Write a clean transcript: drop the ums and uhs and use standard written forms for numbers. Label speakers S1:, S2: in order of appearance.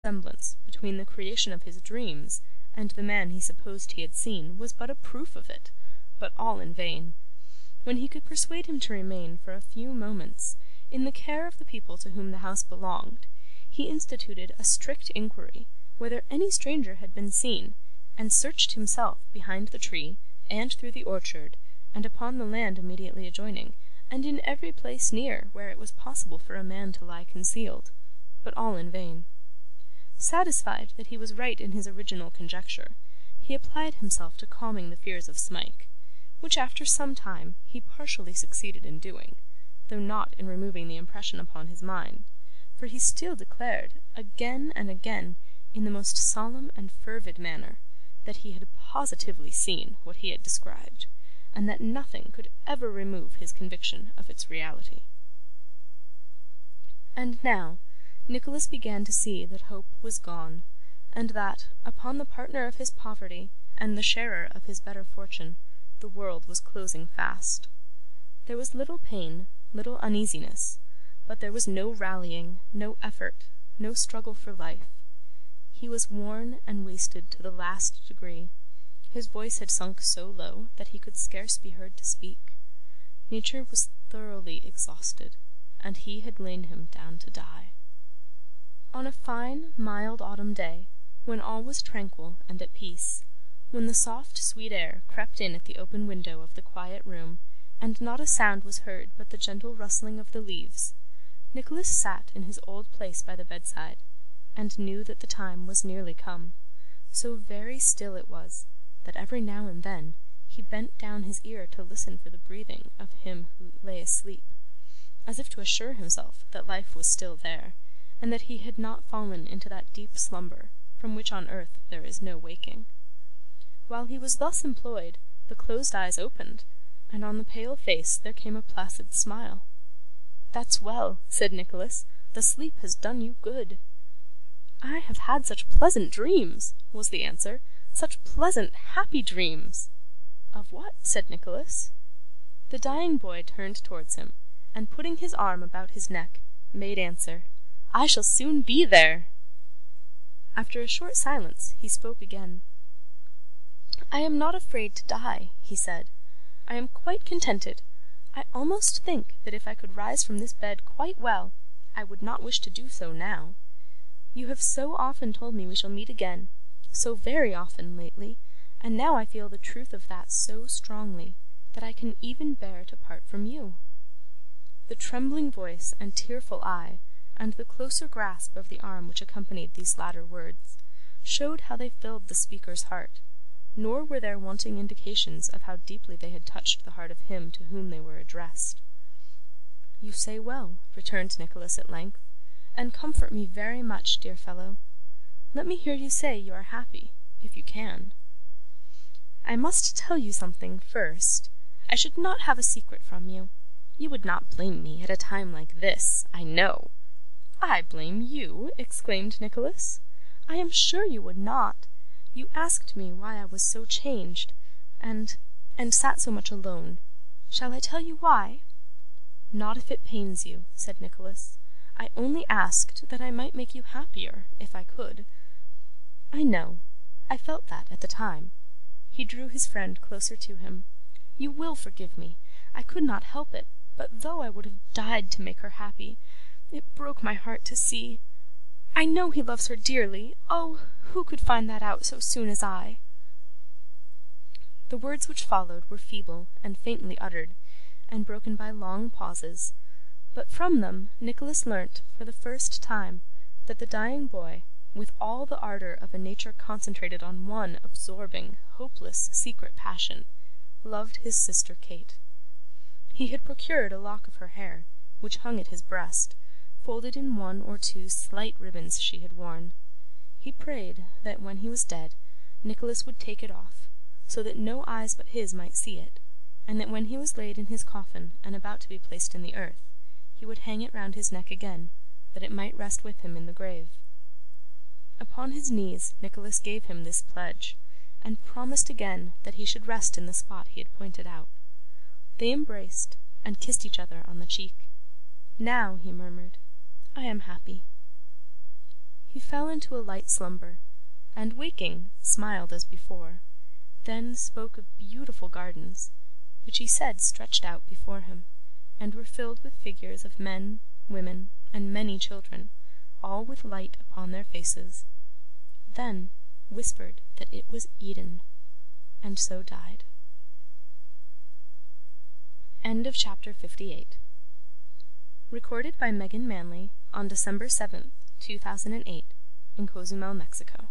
S1: resemblance between the creation of his dreams and the man he supposed he had seen was but a proof of it, but all in vain. When he could persuade him to remain for a few moments in the care of the people to whom the house belonged, he instituted a strict inquiry whether any stranger had been seen, and searched himself behind the tree, and through the orchard, and upon the land immediately adjoining, and in every place near where it was possible for a man to lie concealed, but all in vain. Satisfied that he was right in his original conjecture, he applied himself to calming the fears of Smike, which after some time he partially succeeded in doing, though not in removing the impression upon his mind, for he still declared, again and again, in the most solemn and fervid manner, that he had positively seen what he had described, and that nothing could ever remove his conviction of its reality. And now, Nicholas began to see that hope was gone, and that, upon the partner of his poverty and the sharer of his better fortune, the world was closing fast. There was little pain, little uneasiness, but there was no rallying, no effort, no struggle for life. He was worn and wasted to the last degree. His voice had sunk so low that he could scarce be heard to speak. Nature was thoroughly exhausted, and he had lain him down to die. On a fine, mild autumn day, when all was tranquil and at peace, when the soft sweet air crept in at the open window of the quiet room, and not a sound was heard but the gentle rustling of the leaves, Nicholas sat in his old place by the bedside, and knew that the time was nearly come. So very still it was, that every now and then he bent down his ear to listen for the breathing of him who lay asleep, as if to assure himself that life was still there, and that he had not fallen into that deep slumber from which on earth there is no waking. While he was thus employed, the closed eyes opened, and on the pale face there came a placid smile. 'That's well,' said Nicholas. 'The sleep has done you good.' 'I have had such pleasant dreams,' was the answer. 'Such pleasant, happy dreams.' 'Of what?' said Nicholas. The dying boy turned towards him, and putting his arm about his neck, made answer, 'I shall soon be there.' After a short silence, he spoke again. 'I am not afraid to die,' he said. 'I am quite contented. I almost think that if I could rise from this bed quite well, I would not wish to do so now. You have so often told me we shall meet again, so very often lately, and now I feel the truth of that so strongly, that I can even bear to part from you.' The trembling voice and tearful eye, and the closer grasp of the arm which accompanied these latter words, showed how they filled the speaker's heart, nor were there wanting indications of how deeply they had touched the heart of him to whom they were addressed. 'You say well,' returned Nicholas at length, 'and comfort me very much, dear fellow. Let me hear you say you are happy, if you can.' 'I must tell you something first. I should not have a secret from you. You would not blame me at a time like this, I know.' 'I blame you!' exclaimed Nicholas. 'I am sure you would not. You asked me why I was so changed, and sat so much alone. Shall I tell you why?' 'Not if it pains you,' said Nicholas. 'I only asked that I might make you happier, if I could.' 'I know. I felt that at the time.' He drew his friend closer to him. 'You will forgive me. I could not help it, but though I would have died to make her happy, it broke my heart to see. I know he loves her dearly. Oh, who could find that out so soon as I?' The words which followed were feeble and faintly uttered, and broken by long pauses, but from them Nicholas learnt, for the first time, that the dying boy, with all the ardour of a nature concentrated on one absorbing, hopeless, secret passion, loved his sister Kate. He had procured a lock of her hair, which hung at his breast, folded in one or two slight ribbons she had worn. He prayed that when he was dead, Nicholas would take it off, so that no eyes but his might see it, and that when he was laid in his coffin and about to be placed in the earth, he would hang it round his neck again, that it might rest with him in the grave. Upon his knees Nicholas gave him this pledge, and promised again that he should rest in the spot he had pointed out. They embraced, and kissed each other on the cheek. 'Now,' he murmured, 'I am happy. He fell into a light slumber, and waking, smiled as before, then spoke of beautiful gardens, which he said stretched out before him, and were filled with figures of men, women, and many children, all with light upon their faces, then whispered that it was Eden, and so died. End of chapter 58. Recorded by Megan Manley on December 7th, 2008, in Cozumel, Mexico.